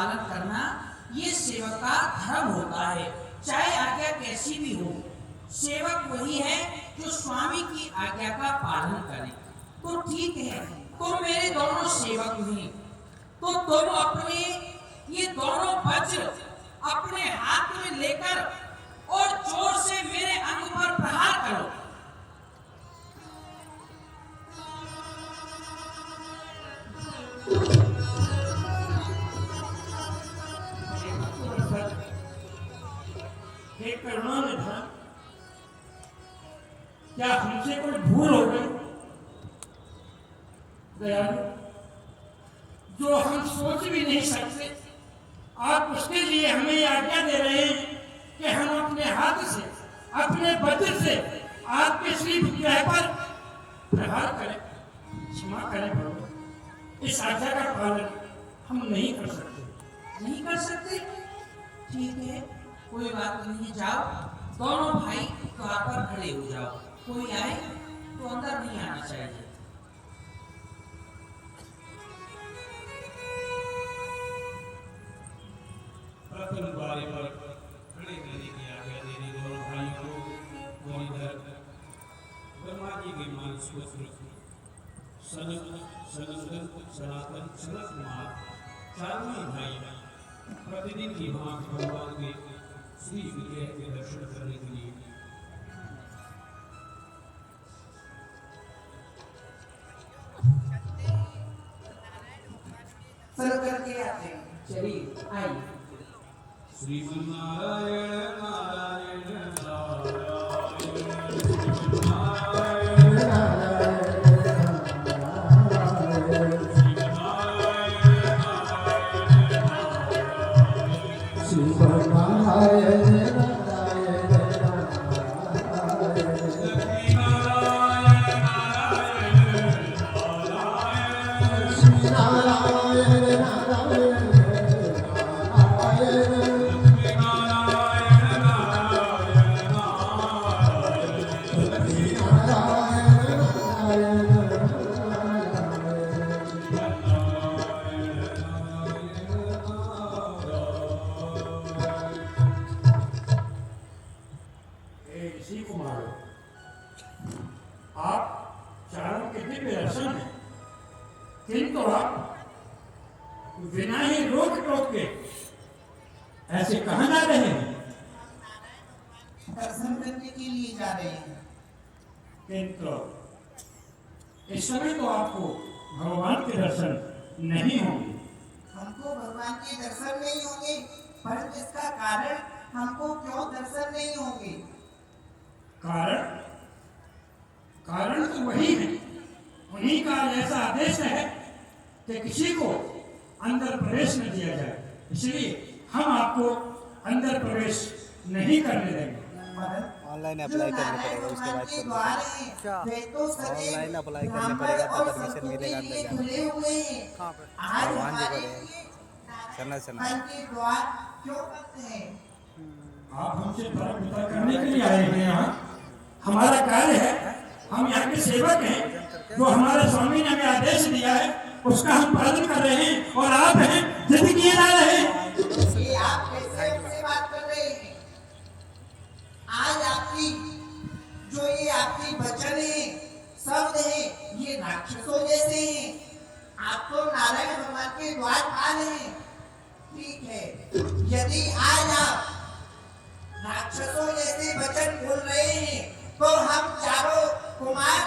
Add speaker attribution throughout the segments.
Speaker 1: पालन करना ये सेवक का धर्म होता है, चाहे आज्ञा कैसी भी हो। सेवक वही है जो स्वामी की आज्ञा का पालन करे। तो ठीक है, तुम मेरे दोनों सेवक हुए, तो तुम अपने ये दोनों वज्र अपने हाथ में लेकर और जोर से मेरे अंग पर प्रहार करो।
Speaker 2: हे करुणानिधि, क्या हमसे कोई भूल हो गई? दयालु, जो हम सोच भी नहीं सकते, आप उसके लिए हमें आज्ञा दे रहे हैं कि हम अपने हाथ से, अपने वज्र से आपके श्री विग्रह पर प्रहार करें। क्षमा करें प्रभु, इस आज्ञा का पालन हम नहीं कर सकते।
Speaker 1: नहीं कर सकते? ठीक है, कोई बात नहीं, जाओ दोनों भाई द्वार पर खड़े हो जाओ। कोई आए तो अंदर नहीं आना चाहिए।
Speaker 3: प्रथम द्वार पर खड़े रहने की आज्ञा देने दोनों भाइयों को और इधर ब्रह्मा जी के मानस पुत्र सनातन सनत कुमार चारों ही भाई प्रतिदिन की भांति भगवान के श्री विग्रह के दर्शन करने के लिए
Speaker 1: चल करके आते हैं। चलिए आइए।
Speaker 3: श्रीमन्नारायण नारायण नारायण
Speaker 2: किंतु आप बिना ही रोक टोक के ऐसे कहाँ जा रहे हैं?
Speaker 1: दर्शन करने के लिए जा रहे हैं।
Speaker 2: किंतु इस समय तो आपको भगवान के दर्शन नहीं होंगे।
Speaker 1: हमको भगवान के दर्शन नहीं होंगे, पर इसका कारण हमको क्यों दर्शन नहीं होंगे?
Speaker 2: कारण कारण तो वही है, उन्हीं का ऐसा आदेश है कि किसी को अंदर प्रवेश न दिया जाए, इसलिए हम आपको अंदर प्रवेश नहीं करने देंगे।
Speaker 4: ऑनलाइन अप्लाई करना पड़ेगा, उसके बाद क्या ऑनलाइन अप्लाई करना पड़ेगा तो परमिशन मिलेगा अंदर जाने। भगवान जी करे सना
Speaker 2: आप हमसे फर्क करने के लिए आए हैं यहाँ। हमारा कार्य है, हम यहाँ के सेवक हैं, जो हमारे स्वामी ने हमें आदेश दिया है उसका हम पालन कर रहे हैं, और आप हैं जिद किए जा रहे हैं।
Speaker 1: आप कैसे हमसे बात कर रहे हैं? आज आपकी जो ये आपकी वचन है, शब्द है, ये राक्षसों जैसे हैं। आप तो नारायण भगवान के द्वार पाल हैं। ठीक है, यदि आज आप राक्षसों जैसे वचन बोल रहे हैं तो हम चारों कुमार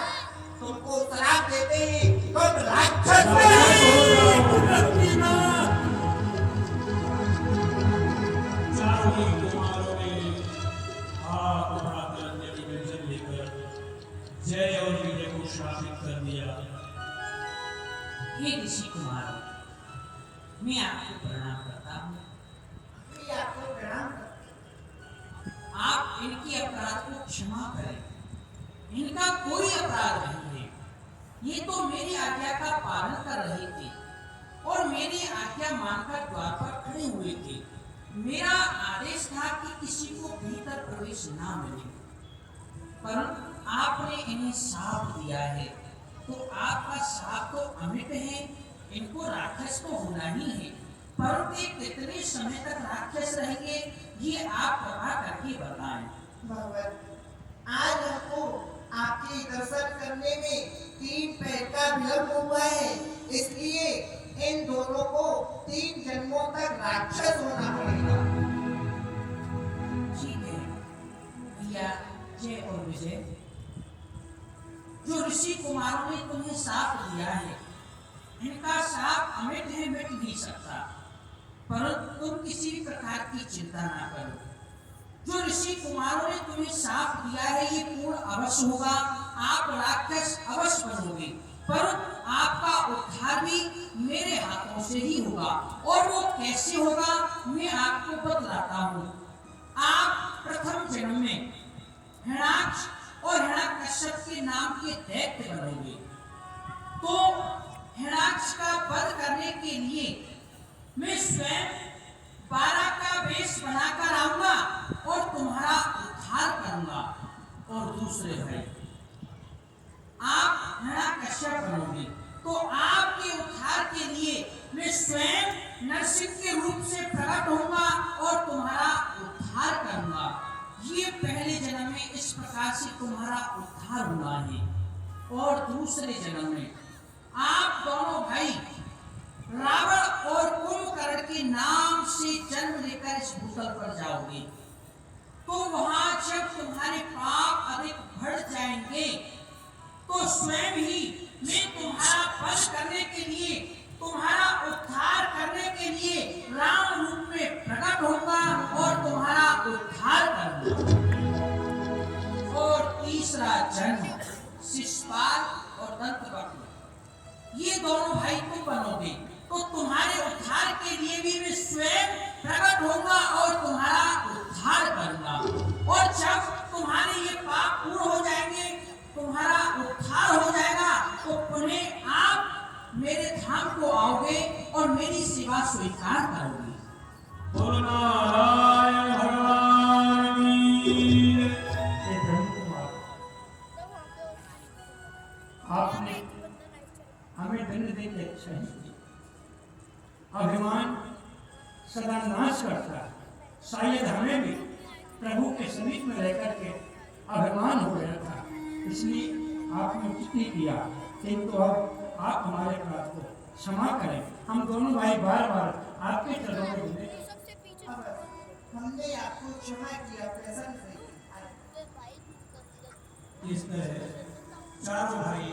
Speaker 1: तुमको श्राप देते हैं, तुम राक्षस
Speaker 3: जय और विजय को शासित कर दिया।
Speaker 1: हे ऋषि कुमार, मैं आपको प्रणाम करता हूँ। आपको प्रणाम करता। आप इनके अपराध को क्षमा करें, इनका कोई अपराध नहीं है। ये तो मेरी आज्ञा का पालन कर रहे थे और मेरी आज्ञा मानकर द्वार पर खड़े हुए थे। मेरा आदेश था कि किसी को भीतर प्रवेश ना मिले, परंतु आपने इन्हें साप दिया है, तो आपका साप तो अमिट है, इनको राक्षस तो होना ही है। परंतु ये कितने समय तक राक्षस रहेंगे, ये आप कृपा करके बताएं।
Speaker 5: भगवान, आज हमको आपके दर्शन करने में 3 पैर का विलंब हुआ है, इसलिए इन दोनों को 3 जन्मों तक राक्षस होना पड़ेगा।
Speaker 1: ठीक है भैया, जय और विजय। जो ऋषि कुमारों ने तुम्हें साथ दिया है, इनका साथ अमिट है, मिट नहीं सकता, परंतु तुम किसी भी प्रकार की चिंता ना करो। जो ऋषि कुमारों ने तुम्हें साथ दिया है ये पूर्ण अवश्य होगा, आप राक्षस अवश्य बनोगे, परंतु आपका उद्धार भी मेरे हाथों से ही होगा। और वो कैसे होगा मैं आपको बतलाता हूँ। आप प्रथम जन्म में हिरण्याक्ष और हिरण्यकश्यप के नाम के दैत्य बनोगे। तो हिरण्याक्ष का वध करने के लिए मैं स्वयं 12 का वेश बनाकर आऊंगा और तुम्हारा उद्धार करूंगा। और दूसरे भाई, आप हिरण्यकश्यप बनोगे, तो आपके उद्धार के लिए मैं स्वयं नरसिंह के रूप से प्रकट होऊंगा और तुम्हारा उद्धार करूंगा। ये पहले जन्म में इस प्रकार से तुम्हारा उद्धार हुआ है। और दूसरे जन्म में आप दोनों भाई रावण और कुंभकर्ण के नाम से जन्म लेकर इस भूतल पर जाओगे। तो वहां जब तुम्हारे पाप अधिक बढ़ जाएंगे, तो स्वयं ही मैं तुम्हारा वध करने के लिए, तुम्हारा उद्धार करने के लिए राम रूप में प्रकट होगा और तुम्हारा उद्धार करूंगा। और तीसरा जन्म शिशुपाल और दंतवक्र, ये दोनों भाई तुम बनोगे, तो तुम्हारे उद्धार के लिए भी मैं स्वयं प्रकट होऊंगा और तुम्हारा उद्धार करूंगा। और जब तुम्हारे ये पाप पूर्ण हो जाएंगे, तुम्हारा उद्धार हो जाएगा, तो पुनः आप मेरे धाम को आओगे और मेरी सेवा स्वीकार करोगे।
Speaker 3: बोलो नारायण भगवान की।
Speaker 2: हे ब्रह्मकुमार, आपने हमें दंड देके अच्छा ही किया। अभिमान सदा नाश करता है। शायद हमें भी प्रभु के समीप में रहकर के अभिमान हो गया था, इसलिए आपने कुछ नहीं किया, किंतु अब आप हमारे अपराध को क्षमा करें। हम दोनों भाई बार बार आपके चरणों में गिरे।
Speaker 5: अब हमने आपको क्षमा किया, प्रसन्न से।
Speaker 3: इस तरह चारों भाई